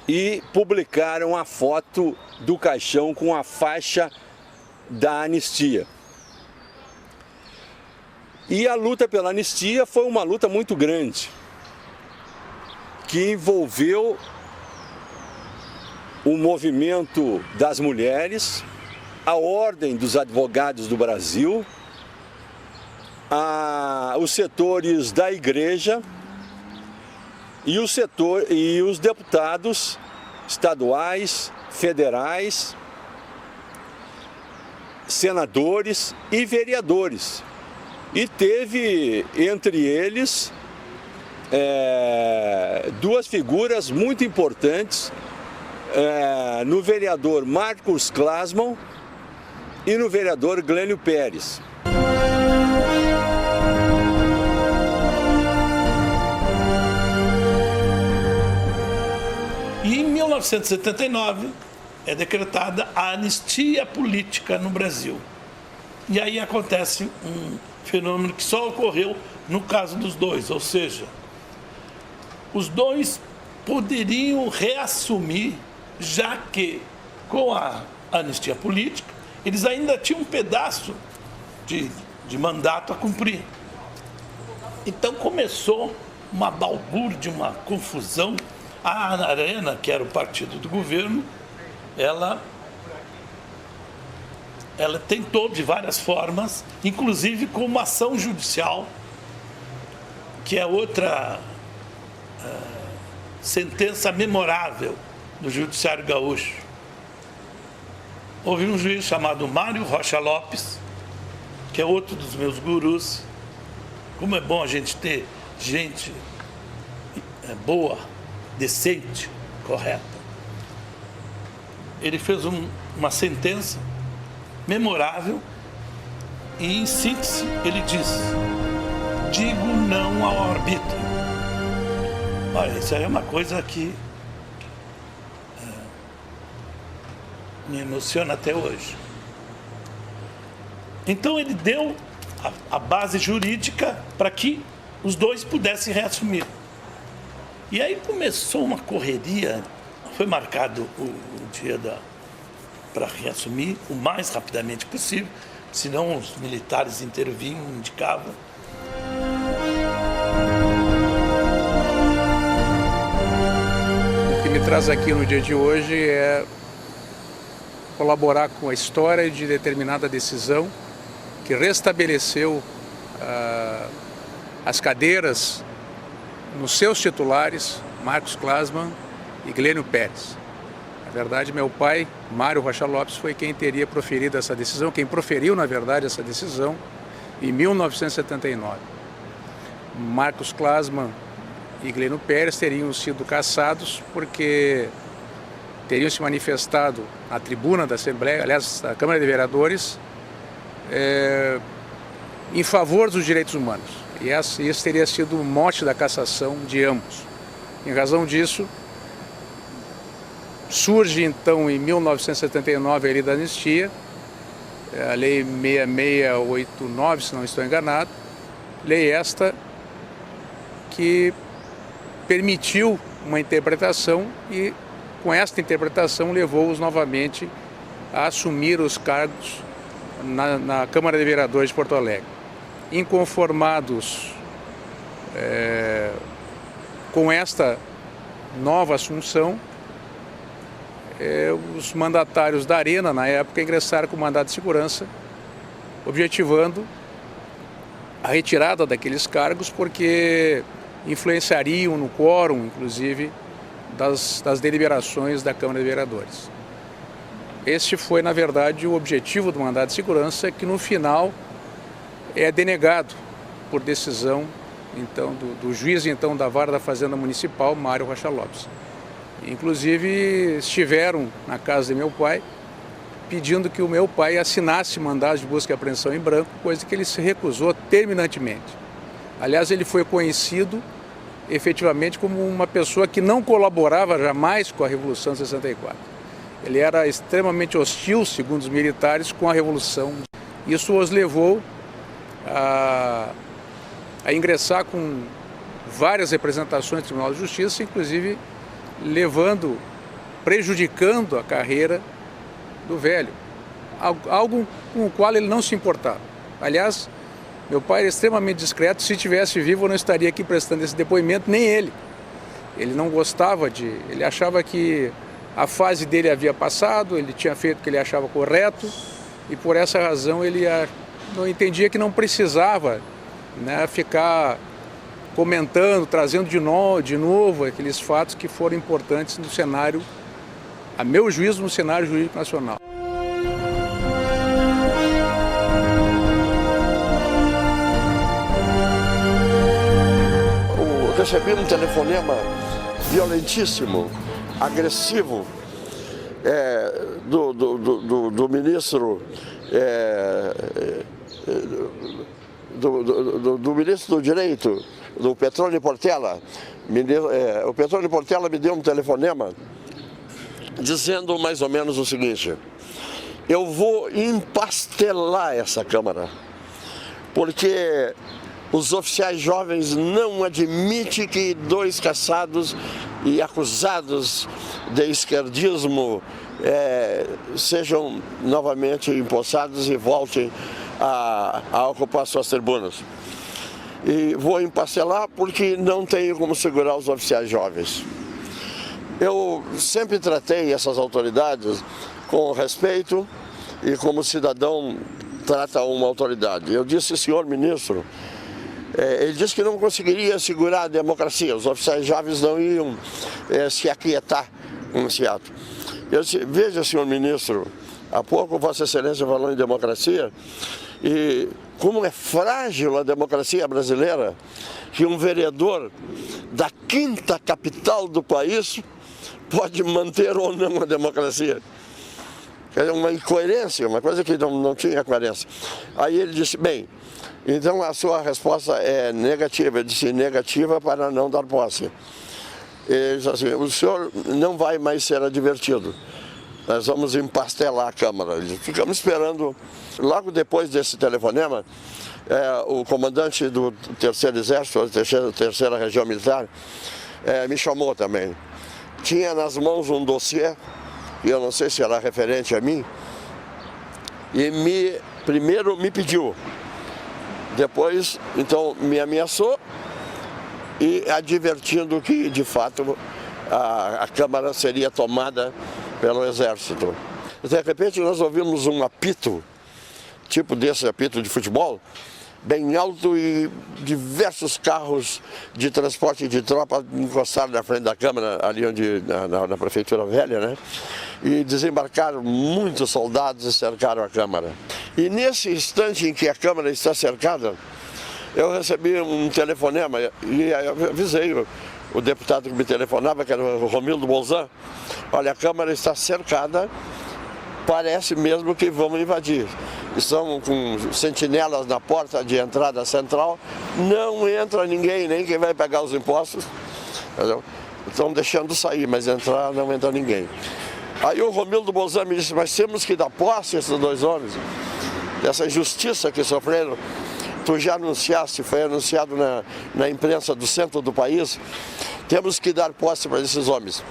[SPEAKER 10] e publicaram a foto do caixão com a faixa da anistia. E a luta pela anistia foi uma luta muito grande, que envolveu o movimento das mulheres, a Ordem dos Advogados do Brasil, os setores da Igreja e os deputados estaduais, federais, senadores e vereadores. E teve entre eles duas figuras muito importantes, no vereador Marcos Klasman e no vereador Glênio Pérez.
[SPEAKER 8] E em 1979 é decretada a anistia política no Brasil. E aí acontece um fenômeno que só ocorreu no caso dos dois, ou seja, os dois poderiam reassumir, já que com a anistia política eles ainda tinham um pedaço de mandato a cumprir. Então começou uma balbúrdia, uma confusão. A Arena, que era o partido do governo, ela tentou de várias formas, inclusive com uma ação judicial que é outra sentença memorável do Judiciário Gaúcho. Houve um juiz chamado Mário Rocha Lopes, que é outro dos meus gurus. Como é bom a gente ter gente boa, decente, correta. Ele fez uma sentença memorável e, em síntese, ele diz: digo não ao arbítrio. Olha, isso aí é uma coisa que me emociona até hoje. Então ele deu a base jurídica para que os dois pudessem reassumir. E aí começou uma correria, foi marcado o dia para reassumir o mais rapidamente possível, senão os militares intervinham, indicavam.
[SPEAKER 2] O que me traz aqui no dia de hoje é colaborar com a história de determinada decisão que restabeleceu as cadeiras nos seus titulares, Marcos Klasman e Glênio Pérez. Na verdade, meu pai, Mário Rocha Lopes, foi quem teria proferido essa decisão, quem proferiu, na verdade, essa decisão em 1979. Marcos Klasman e Glênio Pérez teriam sido cassados porque teriam se manifestado na tribuna da Assembleia, aliás, da Câmara de Vereadores, em favor dos direitos humanos. E esse teria sido o mote da cassação de ambos. Em razão disso, surge então em 1979 a lei da anistia, a lei 6689, se não estou enganado, lei esta que permitiu uma interpretação e com esta interpretação levou-os novamente a assumir os cargos na Câmara de Vereadores de Porto Alegre. Inconformados com esta nova assunção, os mandatários da Arena, na época, ingressaram com mandado de segurança, objetivando a retirada daqueles cargos porque influenciariam no quórum, inclusive, das deliberações da Câmara de Vereadores. Este foi, na verdade, o objetivo do mandado de segurança, que no final é denegado por decisão então, do juiz então, da Vara da Fazenda Municipal, Mário Rocha Lopes. Inclusive, estiveram na casa de meu pai, pedindo que o meu pai assinasse mandados de busca e apreensão em branco, coisa que ele se recusou terminantemente. Aliás, ele foi conhecido efetivamente como uma pessoa que não colaborava jamais com a Revolução de 64. Ele era extremamente hostil, segundo os militares, com a Revolução. Isso os levou a ingressar com várias representações do Tribunal de Justiça, inclusive prejudicando a carreira do velho, algo com o qual ele não se importava. Aliás, meu pai era extremamente discreto, se estivesse vivo eu não estaria aqui prestando esse depoimento, nem ele. Ele não gostava ele achava que a fase dele havia passado, ele tinha feito o que ele achava correto e por essa razão ele não entendia que não precisava, né, ficar comentando, trazendo de novo aqueles fatos que foram importantes no cenário, a meu juízo, no cenário jurídico nacional.
[SPEAKER 12] Eu recebi um telefonema violentíssimo, agressivo, do ministro do ministro do Direito, do Petrônio Portela. O Petrônio Portela me deu um telefonema dizendo mais ou menos o seguinte: eu vou empastelar essa Câmara, porque os oficiais jovens não admitem que dois caçados e acusados de esquerdismo sejam novamente empossados e voltem a ocupar suas tribunas. E vou empastelar porque não tenho como segurar os oficiais jovens. Eu sempre tratei essas autoridades com respeito e como cidadão trata uma autoridade. Eu disse, senhor ministro, Ele disse que não conseguiria segurar a democracia, os oficiais jovens não iam se aquietar com esse ato. Eu disse, veja, senhor ministro, há pouco Vossa Excelência falou em democracia, e como é frágil a democracia brasileira, que um vereador da 5ª capital do país pode manter ou não a democracia. É uma incoerência, uma coisa que não tinha coerência. Aí ele disse, bem, então a sua resposta é negativa. Eu disse, negativa para não dar posse. Ele disse assim, o senhor não vai mais ser advertido. Nós vamos empastelar a Câmara. Ficamos esperando. Logo depois desse telefonema, o comandante do 3º Exército, a 3ª Região Militar, me chamou também. Tinha nas mãos um dossiê, e eu não sei se era referente a mim, e primeiro me pediu, depois então me ameaçou e advertindo que de fato a Câmara seria tomada pelo Exército. De repente nós ouvimos um apito, tipo desse apito de futebol, bem alto, e diversos carros de transporte de tropa encostaram na frente da Câmara, ali onde, na Prefeitura Velha, né? E desembarcaram muitos soldados e cercaram a Câmara. E nesse instante em que a Câmara está cercada, eu recebi um telefonema e eu avisei o deputado que me telefonava, que era o Romildo Bolzan, olha, a Câmara está cercada, parece mesmo que vão invadir. Estão com sentinelas na porta de entrada central, não entra ninguém, nem quem vai pegar os impostos. Entendeu? Estão deixando sair, mas entrar não entra ninguém. Aí o Romildo Bolzan me disse, mas temos que dar posse a esses 2 homens, dessa injustiça que sofreram. Tu já anunciaste, foi anunciado na imprensa do centro do país, temos que dar posse para esses homens.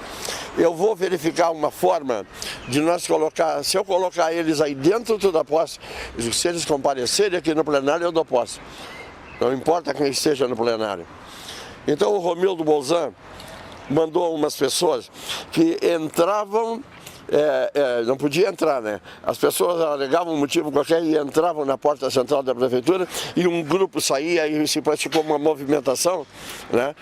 [SPEAKER 12] Eu vou verificar uma forma de nós colocar, se eu colocar eles aí dentro da posse, se eles comparecerem aqui no plenário, eu dou posse. Não importa quem esteja no plenário. Então o Romildo Bolzan mandou umas pessoas que entravam, não podia entrar, né? As pessoas alegavam um motivo qualquer e entravam na porta central da prefeitura e um grupo saía e se praticou uma movimentação, né?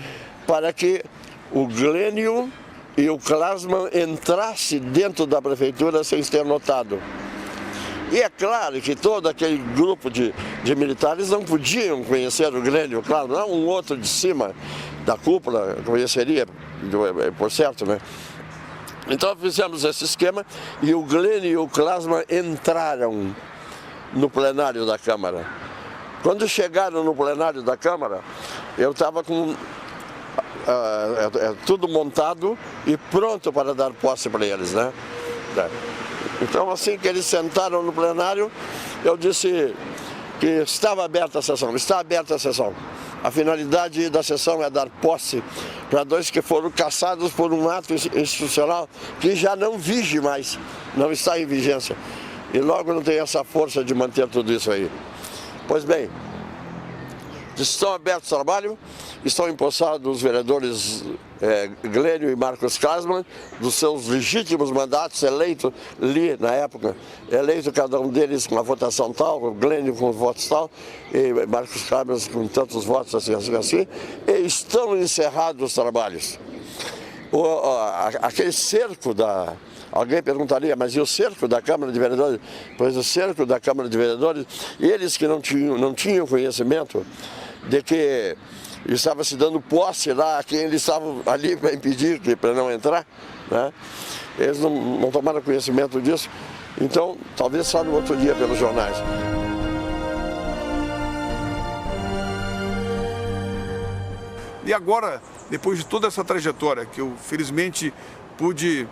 [SPEAKER 12] Para que o Glênio e o Klasman entrasse dentro da prefeitura sem ser notado. E é claro que todo aquele grupo de militares não podiam conhecer o Glênio, claro, não um outro de cima da cúpula conheceria, por certo, né? Então fizemos esse esquema e o Glênio e o Klasman entraram no plenário da Câmara. Quando chegaram no plenário da Câmara, eu estava com tudo montado e pronto para dar posse para eles, né? Então assim que eles sentaram no plenário, eu disse que estava aberta a sessão, está aberta a sessão. A finalidade da sessão é dar posse para 2 que foram cassados por um ato institucional que já não vige mais, não está em vigência. E logo não tem essa força de manter tudo isso aí. Pois bem, estão abertos o trabalho, estão empossados os vereadores Glênio e Marcos Klasman, dos seus legítimos mandatos, eleito ali na época, eleito cada um deles com a votação tal, o Glênio com votos tal, e Marcos Klasman com tantos votos assim, e estão encerrados os trabalhos. Aquele cerco da... Alguém perguntaria, mas e o cerco da Câmara de Vereadores? Pois o cerco da Câmara de Vereadores, eles que não tinham conhecimento de que estava se dando posse lá a quem eles estavam ali para impedir, para não entrar, né? Eles não tomaram conhecimento disso, então talvez só no outro dia pelos jornais.
[SPEAKER 9] E agora, depois de toda essa trajetória que eu felizmente pude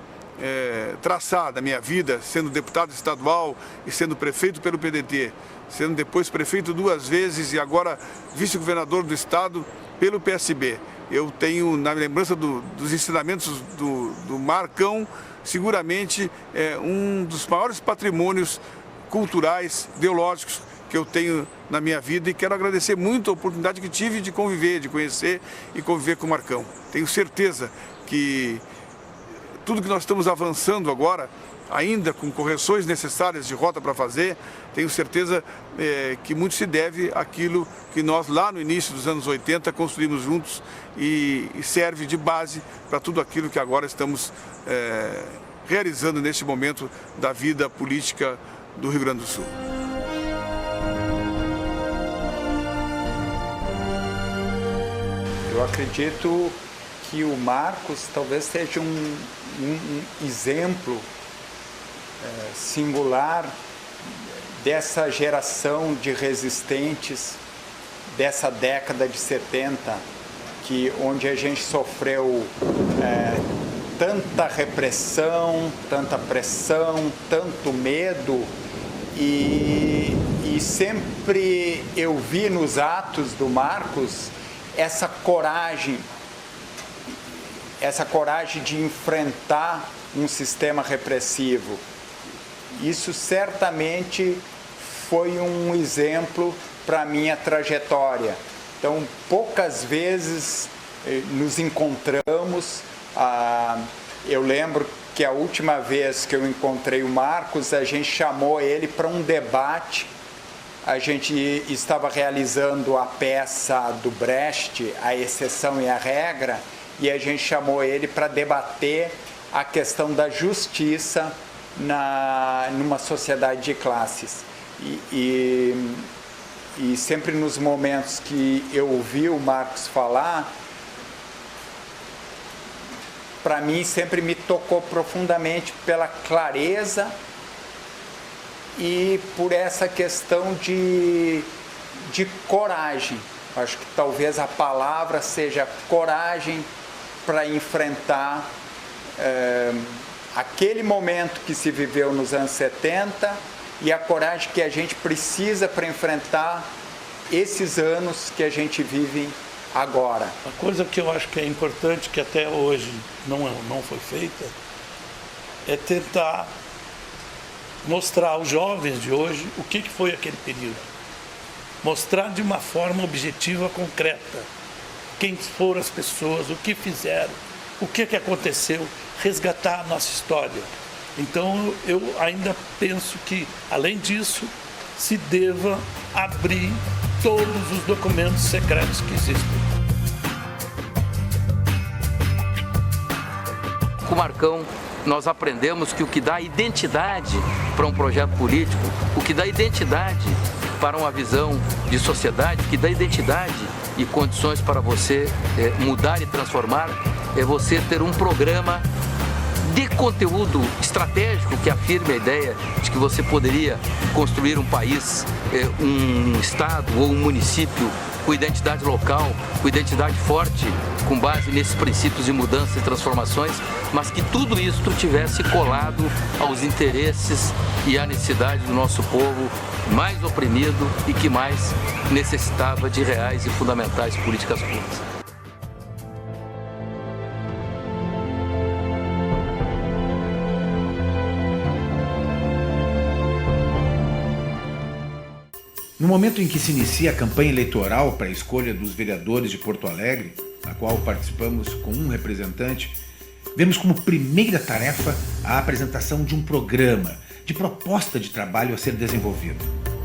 [SPEAKER 9] traçar da minha vida, sendo deputado estadual e sendo prefeito pelo PDT, sendo depois prefeito 2 vezes e agora vice-governador do estado pelo PSB. Eu tenho, na lembrança dos ensinamentos do Marcão, seguramente um dos maiores patrimônios culturais, ideológicos que eu tenho na minha vida, e quero agradecer muito a oportunidade que tive de conviver, de conhecer e conviver com o Marcão. Tenho certeza que tudo que nós estamos avançando agora ainda com correções necessárias de rota para fazer, tenho certeza que muito se deve àquilo que nós lá no início dos anos 80 construímos juntos e serve de base para tudo aquilo que agora estamos realizando neste momento da vida política do Rio Grande do Sul.
[SPEAKER 6] Eu acredito que o Marcos talvez seja um exemplo singular dessa geração de resistentes dessa década de 70, onde a gente sofreu tanta repressão, tanta pressão, tanto medo, e sempre eu vi nos atos do Marcos essa coragem de enfrentar um sistema repressivo. Isso certamente foi um exemplo para a minha trajetória. Então, poucas vezes nos encontramos. Eu lembro que a última vez que eu encontrei o Marcos, a gente chamou ele para um debate. A gente estava realizando a peça do Brecht, A Exceção e a Regra, e a gente chamou ele para debater a questão da justiça numa sociedade de classes. E sempre nos momentos que eu ouvi o Marcos falar, para mim sempre me tocou profundamente pela clareza e por essa questão de coragem. Acho que talvez a palavra seja coragem para enfrentar aquele momento que se viveu nos anos 70 e a coragem que a gente precisa para enfrentar esses anos que a gente vive agora.
[SPEAKER 8] A coisa que eu acho que é importante, que até hoje não foi feita, é tentar mostrar aos jovens de hoje o que foi aquele período. Mostrar de uma forma objetiva, concreta, quem foram as pessoas, o que fizeram, o que aconteceu, resgatar a nossa história. Então, eu ainda penso que, além disso, se deva abrir todos os documentos secretos que existem.
[SPEAKER 4] Com o Marcão, nós aprendemos que o que dá identidade para um projeto político, o que dá identidade para uma visão de sociedade, o que dá identidade e condições para você mudar e transformar, é você ter um programa de conteúdo estratégico que afirme a ideia de que você poderia construir um país, um estado ou um município com identidade local, com identidade forte, com base nesses princípios de mudança e transformações, mas que tudo isso tivesse colado aos interesses e à necessidade do nosso povo mais oprimido e que mais necessitava de reais e fundamentais políticas públicas.
[SPEAKER 13] No momento em que se inicia a campanha eleitoral para a escolha dos vereadores de Porto Alegre, na qual participamos com um representante, vemos como primeira tarefa a apresentação de um programa, de proposta de trabalho a ser desenvolvido.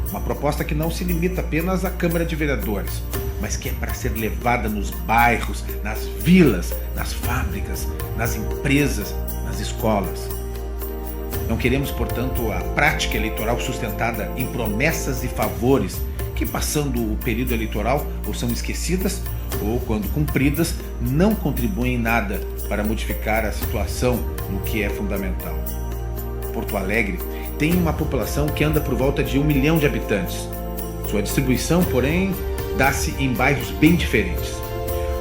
[SPEAKER 13] Uma proposta que não se limita apenas à Câmara de Vereadores, mas que é para ser levada nos bairros, nas vilas, nas fábricas, nas empresas, nas escolas. Não queremos, portanto, a prática eleitoral sustentada em promessas e favores que, passando o período eleitoral, ou são esquecidas ou, quando cumpridas, não contribuem em nada para modificar a situação no que é fundamental. Porto Alegre tem uma população que anda por volta de 1 milhão de habitantes. Sua distribuição, porém, dá-se em bairros bem diferentes.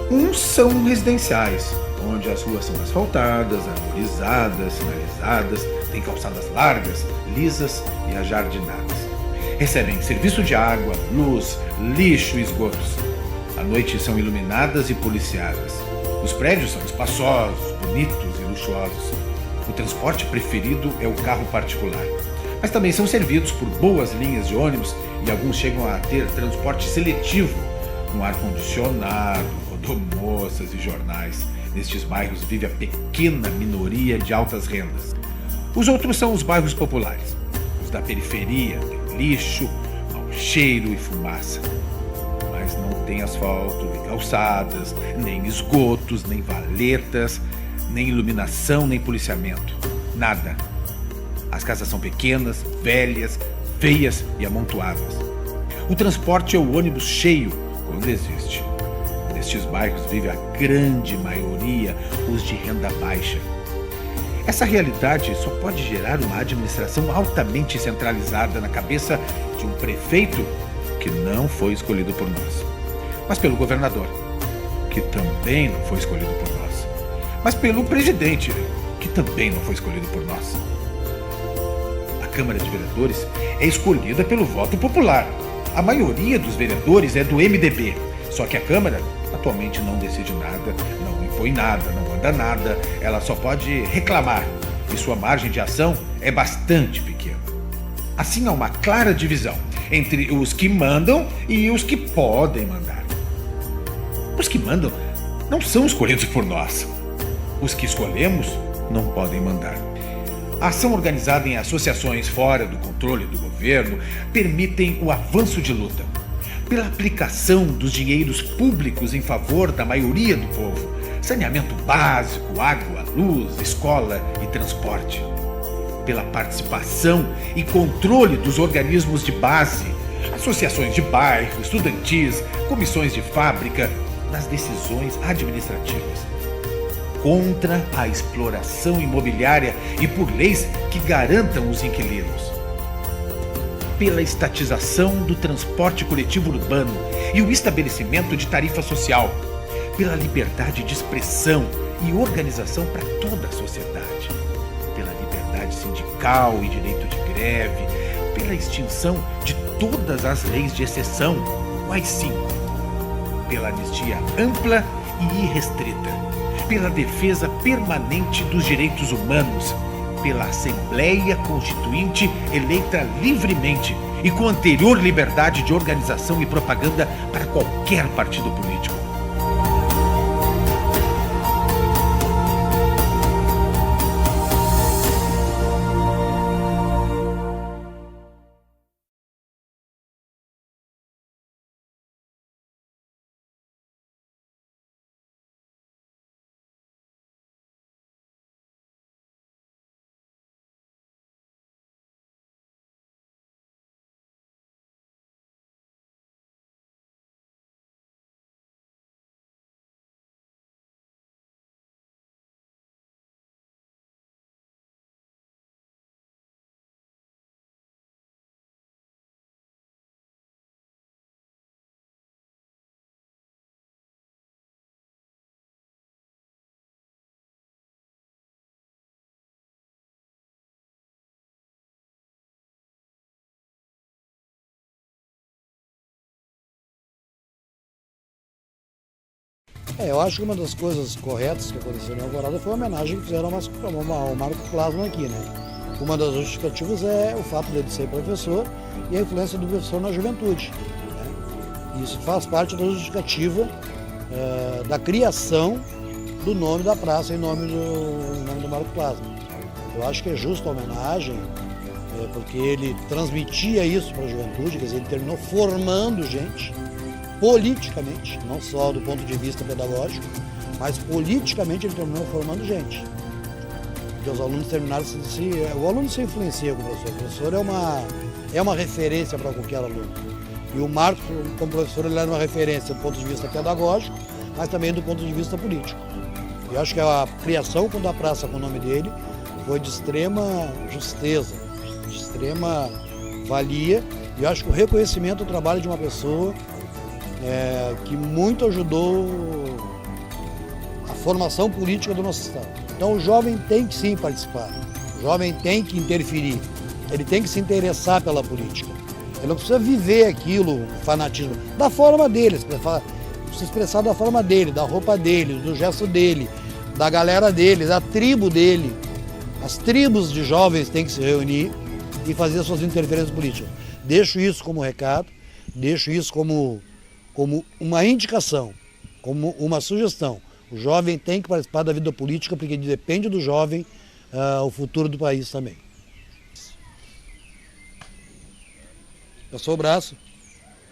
[SPEAKER 13] Uns são residenciais, onde as ruas são asfaltadas, arborizadas, sinalizadas, têm calçadas largas, lisas e ajardinadas. Recebem serviço de água, luz, lixo e esgotos. À noite são iluminadas e policiadas. Os prédios são espaçosos, bonitos e luxuosos. O transporte preferido é o carro particular. Mas também são servidos por boas linhas de ônibus e alguns chegam a ter transporte seletivo, com ar-condicionado, rodomoças e jornais. Nestes bairros vive a pequena minoria de altas rendas. Os outros são os bairros populares, os da periferia, tem lixo, mau cheiro e fumaça. Mas não tem asfalto, nem calçadas, nem esgotos, nem valetas, nem iluminação, nem policiamento. Nada. As casas são pequenas, velhas, feias e amontoadas. O transporte é o ônibus cheio, quando existe. Nestes bairros vive a grande maioria, os de renda baixa. Essa realidade só pode gerar uma administração altamente centralizada na cabeça de um prefeito que não foi escolhido por nós, mas pelo governador, que também não foi escolhido por nós, mas pelo presidente, que também não foi escolhido por nós. A Câmara de Vereadores é escolhida pelo voto popular. A maioria dos vereadores é do MDB, só que a Câmara atualmente não decide nada, não impõe nada, não manda nada, ela só pode reclamar e sua margem de ação é bastante pequena. Assim há uma clara divisão entre os que mandam e os que podem mandar. Os que mandam não são escolhidos por nós. Os que escolhemos não podem mandar. A ação organizada em associações fora do controle do governo permitem o avanço de luta. Pela aplicação dos dinheiros públicos em favor da maioria do povo, saneamento básico, água, luz, escola e transporte. Pela participação e controle dos organismos de base, associações de bairro, estudantis, comissões de fábrica, nas decisões administrativas. Contra a exploração imobiliária e por leis que garantam os inquilinos. Pela estatização do transporte coletivo urbano e o estabelecimento de tarifa social, pela liberdade de expressão e organização para toda a sociedade, pela liberdade sindical e direito de greve, pela extinção de todas as leis de exceção, quais 5, pela anistia ampla e irrestrita, pela defesa permanente dos direitos humanos, pela Assembleia Constituinte eleita livremente e com anterior liberdade de organização e propaganda para qualquer partido político.
[SPEAKER 14] Eu acho que uma das coisas corretas que aconteceu em Alvorada foi a homenagem que fizeram ao Marco Klasman aqui, né? Uma das justificativas é o fato dele ser professor e a influência do professor na juventude, né? Isso faz parte da justificativa da criação do nome da praça em nome do Marco Klasman. Eu acho que é justa a homenagem, porque ele transmitia isso para a juventude, quer dizer, ele terminou formando gente, politicamente, não só do ponto de vista pedagógico, mas politicamente ele terminou formando gente. Porque os alunos terminaram o aluno se influencia com o professor é uma referência para qualquer aluno. E o Marcos, como professor, ele era uma referência do ponto de vista pedagógico, mas também do ponto de vista político. E eu acho que a criação da praça com o nome dele foi de extrema justeza, de extrema valia, e eu acho que o reconhecimento do trabalho de uma pessoa que muito ajudou a formação política do nosso estado. Então o jovem tem que sim participar, o jovem tem que interferir, ele tem que se interessar pela política. Ele não precisa viver aquilo, o fanatismo, da forma dele, se expressar da forma dele, da roupa dele, do gesto dele, da galera dele, da tribo dele. As tribos de jovens têm que se reunir e fazer suas interferências políticas. Deixo isso como recado, deixo isso como uma indicação, como uma sugestão. O jovem tem que participar da vida política porque depende do jovem o futuro do país também. Passou o braço?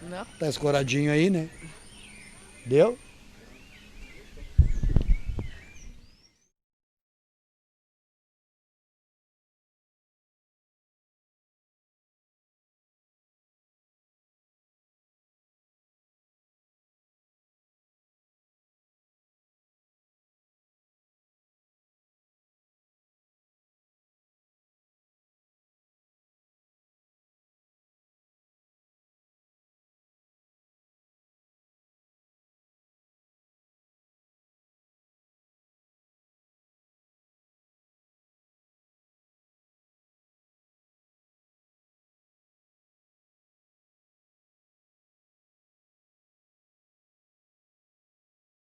[SPEAKER 15] Não.
[SPEAKER 14] Tá escoradinho aí, né? Deu?